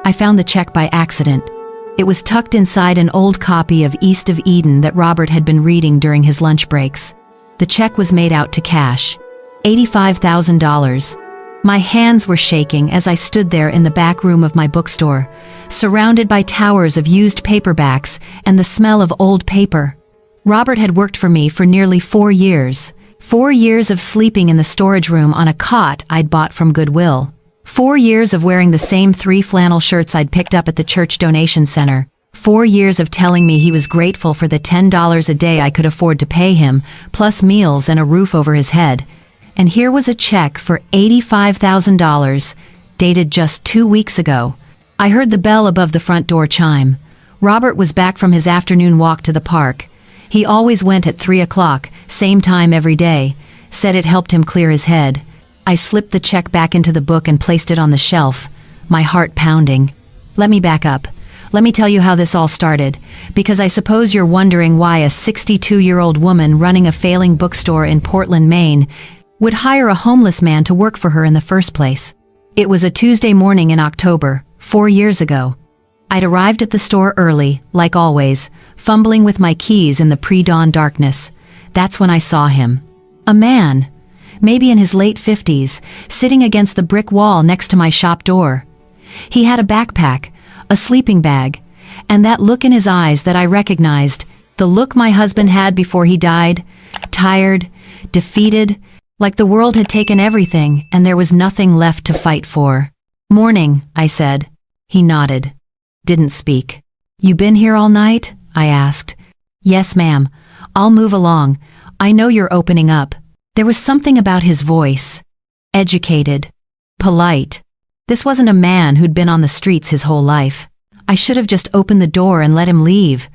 I found the check by accident. It was tucked inside an old copy of East of Eden that Robert had been reading during his lunch breaks. The check was made out to cash. $85,000. My hands were shaking as I stood there in the back room of my bookstore, surrounded by towers of used paperbacks and the smell of old paper. Robert had worked for me for nearly 4 years. 4 years of sleeping in the storage room on a cot I'd bought from Goodwill. 4 years of wearing the same 3 flannel shirts I'd picked up at the church donation center. 4 years of telling me he was grateful for the $10 a day I could afford to pay him, plus meals and a roof over his head. And here was a check for $85,000, dated just 2 weeks ago. I heard the bell above the front door chime. Robert was back from his afternoon walk to the park. He always went at 3 o'clock, same time every day, said it helped him clear his head. I slipped the check back into the book and placed it on the shelf, my heart pounding. Let me back up. Let me tell you how this all started, because I suppose you're wondering why a 62-year-old woman running a failing bookstore in Portland, Maine, would hire a homeless man to work for her in the first place. It was a Tuesday morning in October, 4 years ago. I'd arrived at the store early, like always, fumbling with my keys in the pre-dawn darkness. That's when I saw him. A man, maybe in his late 50s, sitting against the brick wall next to my shop door. He had a backpack, a sleeping bag, and that look in his eyes that I recognized, the look my husband had before he died, tired, defeated, like the world had taken everything and there was nothing left to fight for. "Morning," I said. He nodded. Didn't speak. "You been here all night?" I asked. "Yes, ma'am. I'll move along. I know you're opening up." There was something about his voice. Educated. Polite. This wasn't a man who'd been on the streets his whole life. I should have just opened the door and let him leave.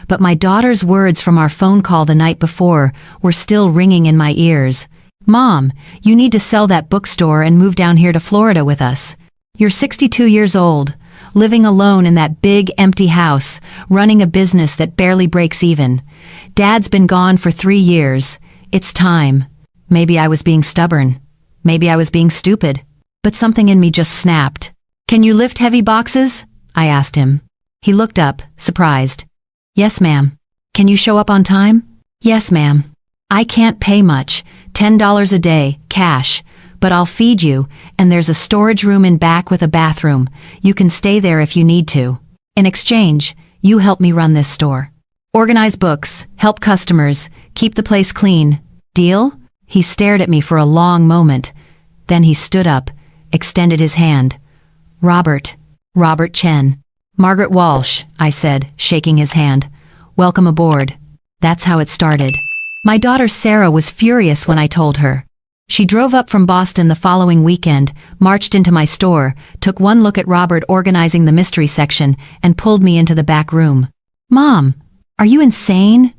But my daughter's words from our phone call the night before were still ringing in my ears. "Mom, you need to sell that bookstore and move down here to Florida with us. You're 62 years old, living alone in that big empty house, running a business that barely breaks even. Dad's been gone for 3 years. It's time." Maybe I was being stubborn. Maybe I was being stupid. But something in me just snapped. "Can you lift heavy boxes?" I asked him. He looked up, surprised. "Yes, ma'am." "Can you show up on time?" "Yes, ma'am." "I can't pay much, $10 a day, cash, but I'll feed you, and there's a storage room in back with a bathroom. You can stay there if you need to. In exchange, you help me run this store. Organize books, help customers, keep the place clean. Deal?" He stared at me for a long moment. Then he stood up, extended his hand. Robert Chen." "Margaret Walsh," I said, shaking his hand. "Welcome aboard." That's how it started. My daughter Sarah was furious when I told her. She drove up from Boston the following weekend, marched into my store, took one look at Robert organizing the mystery section, and pulled me into the back room. "Mom, are you insane?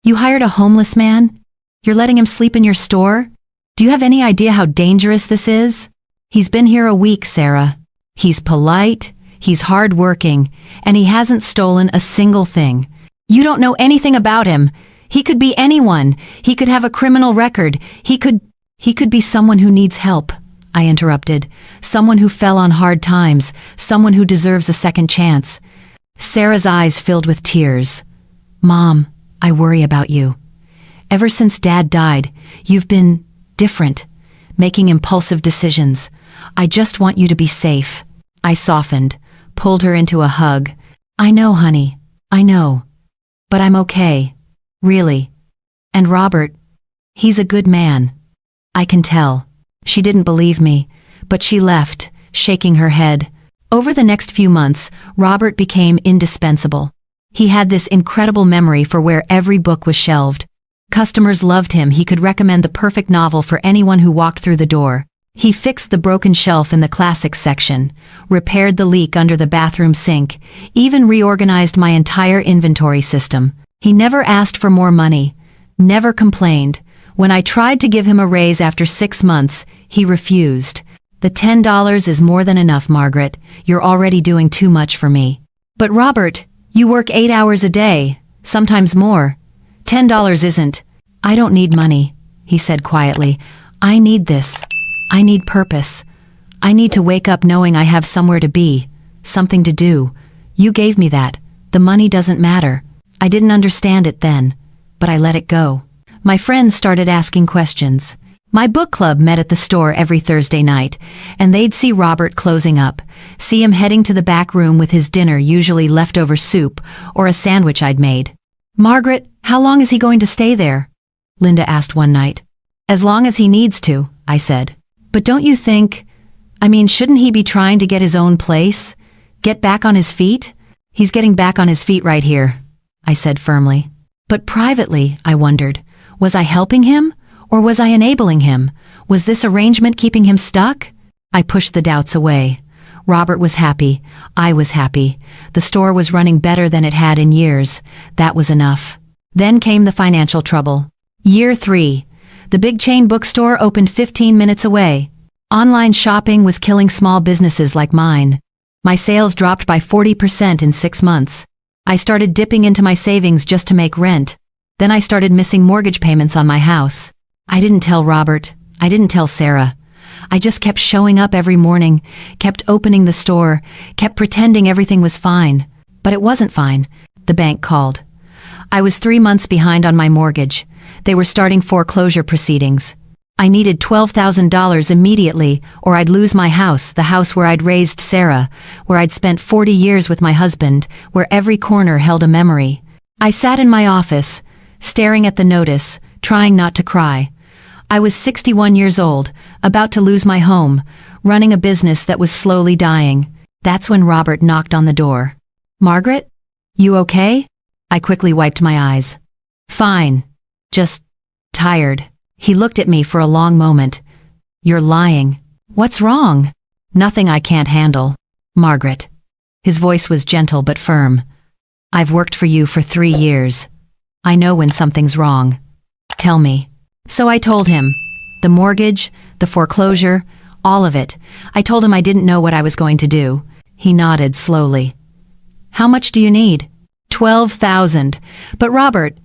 You hired a homeless man? You're letting him sleep in your store? Do you have any idea how dangerous this is? He's been here a week, Sarah. He's polite, he's hardworking, and he hasn't stolen a single thing. You don't know anything about him. He could be anyone. He could have a criminal record. He could be someone who needs help," I interrupted. "Someone who fell on hard times, someone who deserves a second chance." Sarah's eyes filled with tears. "Mom, I worry about you. Ever since Dad died, you've been different, making impulsive decisions. I just want you to be safe." I softened, pulled her into a hug. "I know, honey. I know. But I'm okay. Really. And Robert, he's a good man. I can tell." She didn't believe me, but she left, shaking her head. Over the next few months, Robert became indispensable. He had this incredible memory for where every book was shelved. Customers loved him. He could recommend the perfect novel for anyone who walked through the door. He fixed the broken shelf in the classics section, repaired the leak under the bathroom sink, even reorganized my entire inventory system. He never asked for more money, never complained. When I tried to give him a raise after 6 months, he refused. "The $10 is more than enough, Margaret. You're already doing too much for me." "But Robert, you work 8 hours a day, sometimes more. $10 isn't." "I don't need money," he said quietly. "I need this. I need purpose. I need to wake up knowing I have somewhere to be, something to do. You gave me that. The money doesn't matter. I didn't understand it then, but I let it go. My friends started asking questions. My book club met at the store every Thursday night, and they'd see Robert closing up, see him heading to the back room with his dinner, usually leftover soup or a sandwich I'd made. "Margaret, how long is he going to stay there?" Linda asked one night. "As long as he needs to," I said. "But don't you think, shouldn't he be trying to get his own place? Get back on his feet?" "He's getting back on his feet right here," I said firmly. But privately, I wondered, was I helping him? Or was I enabling him? Was this arrangement keeping him stuck? I pushed the doubts away. Robert was happy. I was happy. The store was running better than it had in years. That was enough. Then came the financial trouble. Year 3. The big chain bookstore opened 15 minutes away. Online shopping was killing small businesses like mine. My sales dropped by 40% in 6 months. I started dipping into my savings just to make rent. Then I started missing mortgage payments on my house. I didn't tell Robert. I didn't tell Sarah. I just kept showing up every morning, kept opening the store, kept pretending everything was fine. But it wasn't fine. The bank called. I was 3 months behind on my mortgage. They were starting foreclosure proceedings. I needed $12,000 immediately, or I'd lose my house, the house where I'd raised Sarah, where I'd spent 40 years with my husband, where every corner held a memory. I sat in my office, staring at the notice, trying not to cry. I was 61 years old, about to lose my home, running a business that was slowly dying. That's when Robert knocked on the door. "Margaret? You okay?" I quickly wiped my eyes. "Fine. Just tired." He looked at me for a long moment. "You're lying." "What's wrong?" "Nothing I can't handle. Margaret." His voice was gentle but firm. "I've worked for you for 3 years. I know when something's wrong. Tell me." So I told him. The mortgage, the foreclosure, all of it. I told him I didn't know what I was going to do. He nodded slowly. "How much do you need?" $12,000. "But Robert,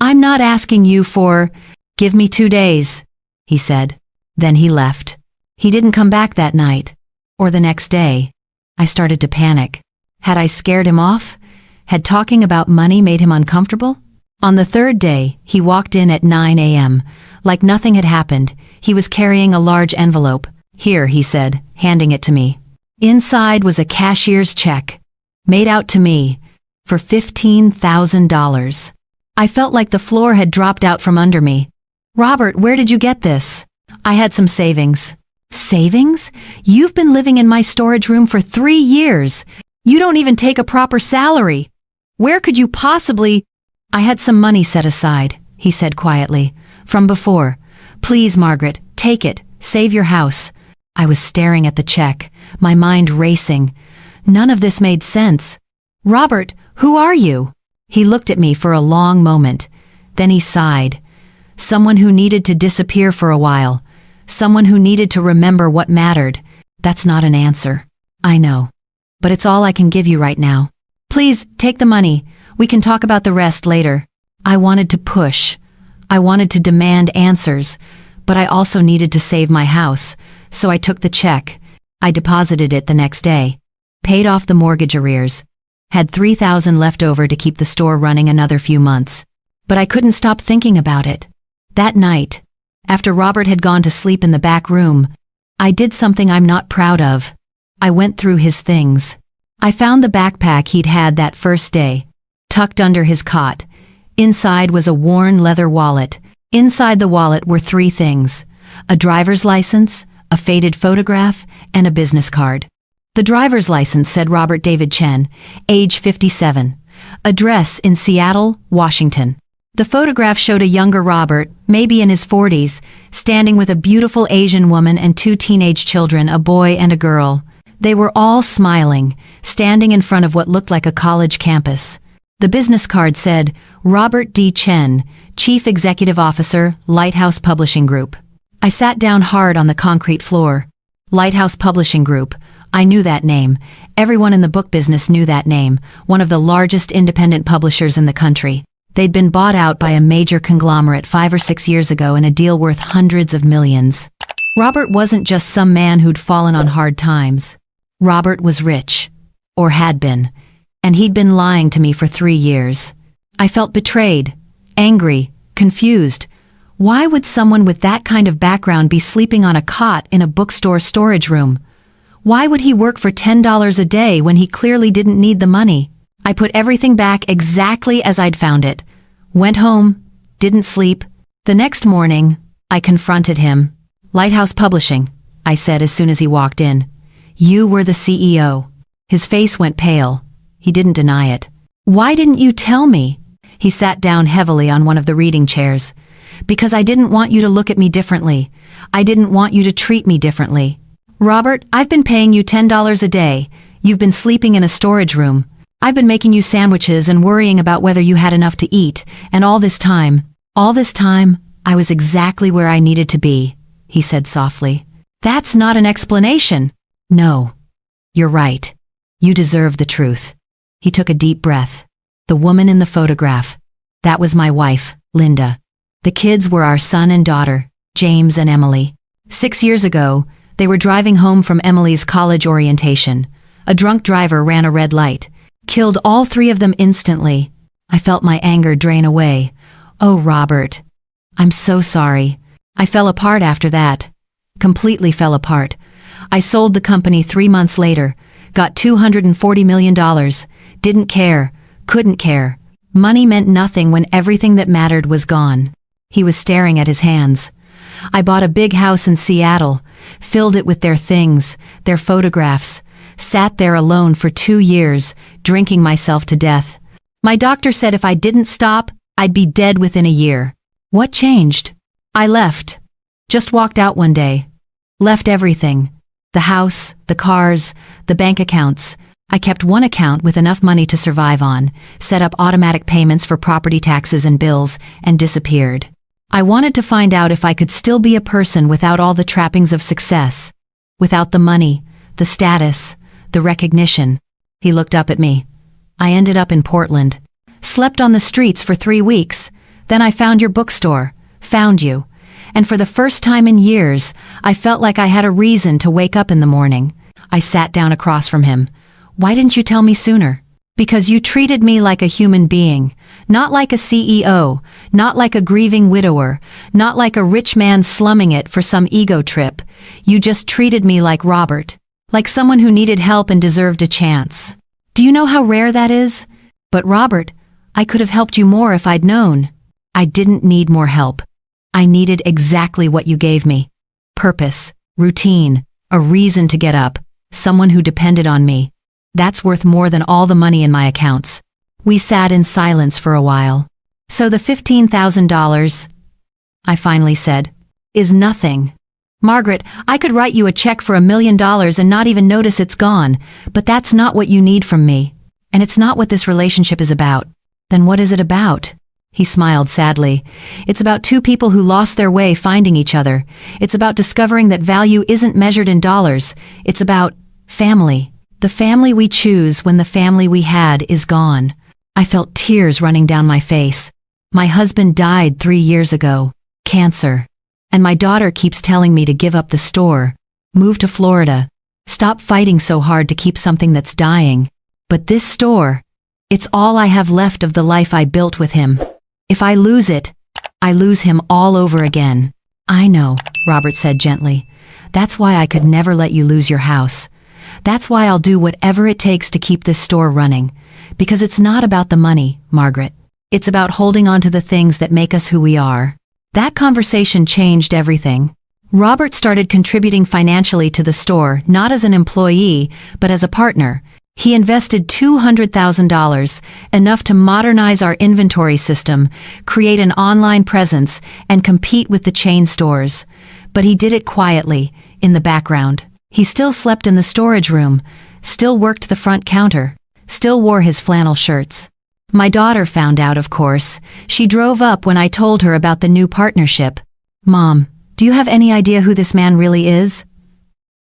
I'm not asking you for—" "Give me 2 days," he said. Then he left. He didn't come back that night. Or the next day. I started to panic. Had I scared him off? Had talking about money made him uncomfortable? On the 3rd day, he walked in at 9 a.m. Like nothing had happened. He was carrying a large envelope. "Here," he said, handing it to me. Inside was a cashier's check, made out to me, for $15,000. I felt like the floor had dropped out from under me. "Robert, where did you get this?" "I had some savings." "Savings? You've been living in my storage room for 3 years. You don't even take a proper salary. Where could you possibly—" "I had some money set aside," he said quietly, "from before. Please, Margaret, take it. Save your house." I was staring at the check, my mind racing. None of this made sense. "Robert, who are you?" He looked at me for a long moment. Then he sighed. Someone who needed to disappear for a while. Someone who needed to remember what mattered. That's not an answer. I know. But it's all I can give you right now. Please, take the money. We can talk about the rest later. I wanted to push. I wanted to demand answers, but I also needed to save my house, so I took the check. I deposited it the next day. Paid off the mortgage arrears. Had $3,000 left over to keep the store running another few months. But I couldn't stop thinking about it. That night, after Robert had gone to sleep in the back room, I did something I'm not proud of. I went through his things. I found the backpack he'd had that first day, tucked under his cot. Inside was a worn leather wallet. Inside the wallet were 3 things: a driver's license, a faded photograph, and a business card. The driver's license said Robert David Chen, age 57, address in Seattle, Washington. The photograph showed a younger Robert, maybe in his 40s, standing with a beautiful Asian woman and 2 teenage children, a boy and a girl. They were all smiling, standing in front of what looked like a college campus. The business card said, Robert D. Chen, Chief Executive Officer, Lighthouse Publishing Group. I sat down hard on the concrete floor. Lighthouse Publishing Group. I knew that name. Everyone in the book business knew that name, one of the largest independent publishers in the country. They'd been bought out by a major conglomerate 5 or 6 years ago in a deal worth hundreds of millions. Robert wasn't just some man who'd fallen on hard times. Robert was rich. or had been, and he'd been lying to me for 3 years. I felt betrayed, angry, confused. Why would someone with that kind of background be sleeping on a cot in a bookstore storage room? Why would he work for $10 a day when he clearly didn't need the money? I put everything back exactly as I'd found it. Went home, didn't sleep. The next morning, I confronted him. "Lighthouse Publishing," I said as soon as he walked in. "You were the CEO." His face went pale. He didn't deny it. "Why didn't you tell me?" He sat down heavily on one of the reading chairs. "Because I didn't want you to look at me differently. I didn't want you to treat me differently. Robert, I've been paying you $10 a day. You've been sleeping in a storage room. I've been making you sandwiches and worrying about whether you had enough to eat, and all this time, I was exactly where I needed to be," he said softly. "That's not an explanation." "No. You're right. You deserve the truth." He took a deep breath. "The woman in the photograph. That was my wife, Linda. The kids were our son and daughter, James and Emily. 6 years ago, they were driving home from Emily's college orientation. A drunk driver ran a red light, killed all 3 of them instantly. I felt my anger drain away. Oh, Robert. I'm so sorry. I fell apart after that. Completely fell apart. I sold the company 3 months later, got $240 million, didn't care, couldn't care. Money meant nothing when everything that mattered was gone." He was staring at his hands. "I bought a big house in Seattle, filled it with their things, their photographs, sat there alone for 2 years, drinking myself to death. My doctor said if I didn't stop, I'd be dead within a year. What changed? I left. Just walked out one day. Left everything. The house, the cars, the bank accounts. I kept one account with enough money to survive on, set up automatic payments for property taxes and bills, and disappeared. I wanted to find out if I could still be a person without all the trappings of success, without the money, the status, the recognition." He looked up at me. "I ended up in Portland. Slept on the streets for 3 weeks. Then I found your bookstore, found you. And for the first time in years, I felt like I had a reason to wake up in the morning." I sat down across from him. "Why didn't you tell me sooner?" "Because you treated me like a human being, not like a CEO, not like a grieving widower, not like a rich man slumming it for some ego trip. You just treated me like Robert, like someone who needed help and deserved a chance. Do you know how rare that is? But Robert, I could have helped you more if I'd known. I didn't need more help. I needed exactly what you gave me. Purpose, routine, a reason to get up, someone who depended on me. That's worth more than all the money in my accounts." We sat in silence for a while. "So the $15,000, I finally said, "is nothing. Margaret, I could write you a check for $1 million and not even notice it's gone, but that's not what you need from me. And it's not what this relationship is about." "Then what is it about?" He smiled sadly. "It's about 2 people who lost their way finding each other. It's about discovering that value isn't measured in dollars. It's about family. The family we choose when the family we had is gone." I felt tears running down my face. My husband died 3 years ago. Cancer. And my daughter keeps telling me to give up the store, move to Florida, stop fighting so hard to keep something that's dying. But this store, it's all I have left of the life I built with him. If I lose it, I lose him all over again. "I know," Robert said gently. "That's why I could never let you lose your house. That's why I'll do whatever it takes to keep this store running. Because it's not about the money, Margaret. It's about holding on to the things that make us who we are." That conversation changed everything. Robert started contributing financially to the store, not as an employee, but as a partner. He invested $200,000, enough to modernize our inventory system, create an online presence, and compete with the chain stores. But he did it quietly, in the background. He still slept in the storage room, still worked the front counter, still wore his flannel shirts. My daughter found out, of course. She drove up when I told her about the new partnership. "Mom, do you have any idea who this man really is?"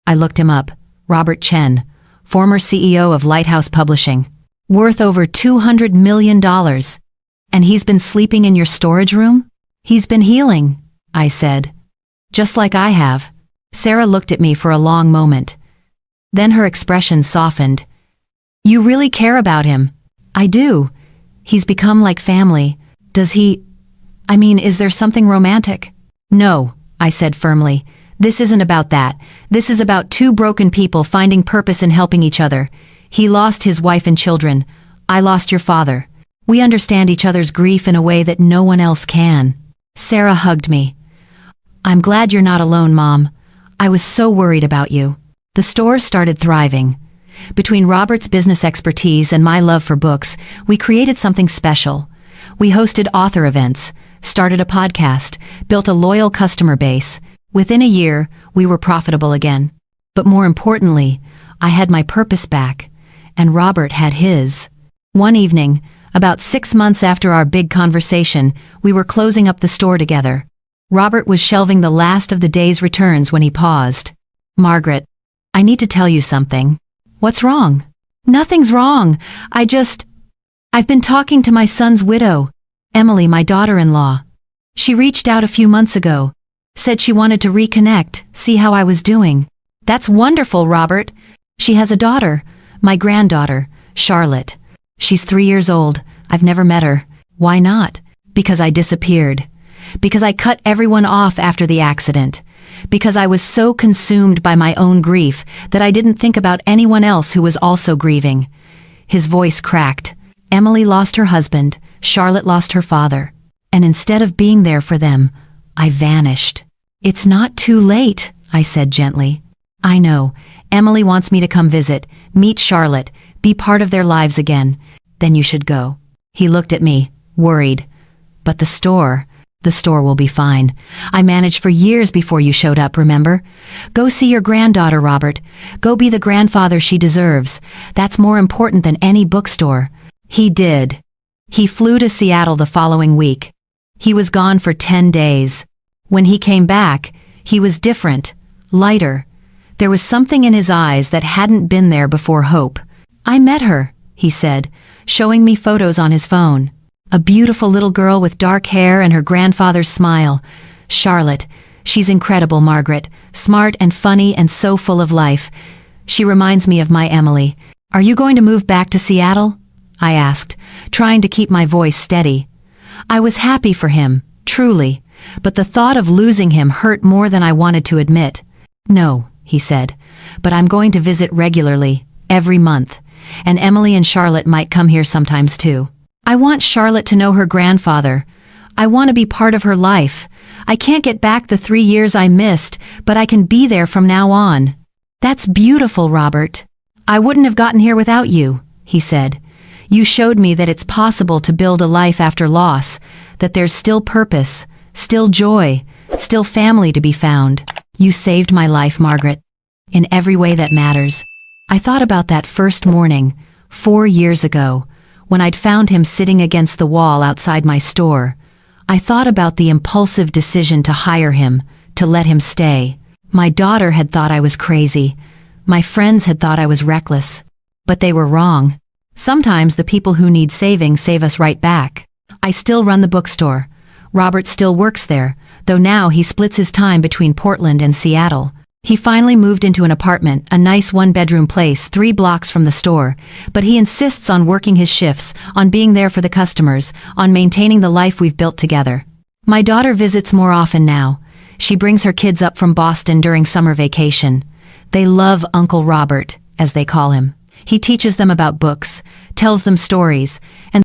I looked him up. Robert Chen, former CEO of Lighthouse Publishing. Worth over $200 million. And he's been sleeping in your storage room? "He's been healing," I said. "Just like I have." Sarah looked at me for a long moment. Then her expression softened. You really care about him. I do. He's become like family. Does he... is there something romantic? No, I said firmly. This isn't about that. This is about two broken people finding purpose in helping each other. He lost his wife and children. I lost your father. We understand each other's grief in a way that no one else can. Sarah hugged me. I'm glad you're not alone, Mom. I was so worried about you. The store started thriving. Between Robert's business expertise and my love for books, we created something special. We hosted author events, started a podcast, built a loyal customer base. Within a year, we were profitable again. But more importantly, I had my purpose back, and Robert had his. One evening, about 6 months after our big conversation, we were closing up the store together. Robert was shelving the last of the day's returns when he paused. Margaret, I need to tell you something. What's wrong? Nothing's wrong. I've been talking to my son's widow, Emily, my daughter-in-law. She reached out a few months ago, said she wanted to reconnect, see how I was doing. That's wonderful, Robert. She has a daughter, my granddaughter, Charlotte. She's 3 years old. I've never met her. Why not? Because I disappeared. Because I cut everyone off after the accident. Because I was so consumed by my own grief that I didn't think about anyone else who was also grieving. His voice cracked. Emily lost her husband, Charlotte lost her father. And instead of being there for them, I vanished. It's not too late, I said gently. I know. Emily wants me to come visit, meet Charlotte, be part of their lives again. Then you should go. He looked at me, worried. But the store will be fine. I managed for years before you showed up, remember? Go see your granddaughter, Robert. Go be the grandfather she deserves. That's more important than any bookstore. He did. He flew to Seattle the following week. He was gone for 10 days. When he came back, he was different, lighter. There was something in his eyes that hadn't been there before. Hope. I met her, he said, showing me photos on his phone. A beautiful little girl with dark hair and her grandfather's smile. Charlotte. She's incredible, Margaret. Smart and funny and so full of life. She reminds me of my Emily. Are you going to move back to Seattle? I asked, trying to keep my voice steady. I was happy for him, truly, but the thought of losing him hurt more than I wanted to admit. No, he said, but I'm going to visit regularly, every month, and Emily and Charlotte might come here sometimes too. I want Charlotte to know her grandfather. I want to be part of her life. I can't get back the 3 years I missed, but I can be there from now on. That's beautiful, Robert. I wouldn't have gotten here without you, he said. You showed me that it's possible to build a life after loss, that there's still purpose, still joy, still family to be found. You saved my life, Margaret, in every way that matters. I thought about that first morning, 4 years ago, when I'd found him sitting against the wall outside my store. I thought about the impulsive decision to hire him, to let him stay. My daughter had thought I was crazy. My friends had thought I was reckless. But they were wrong. Sometimes the people who need saving save us right back. I still run the bookstore. Robert still works there, though now he splits his time between Portland and Seattle. He finally moved into an apartment, a nice one-bedroom place 3 blocks from the store, but he insists on working his shifts, on being there for the customers, on maintaining the life we've built together. My daughter visits more often now. She brings her kids up from Boston during summer vacation. They love Uncle Robert, as they call him. He teaches them about books, tells them stories, and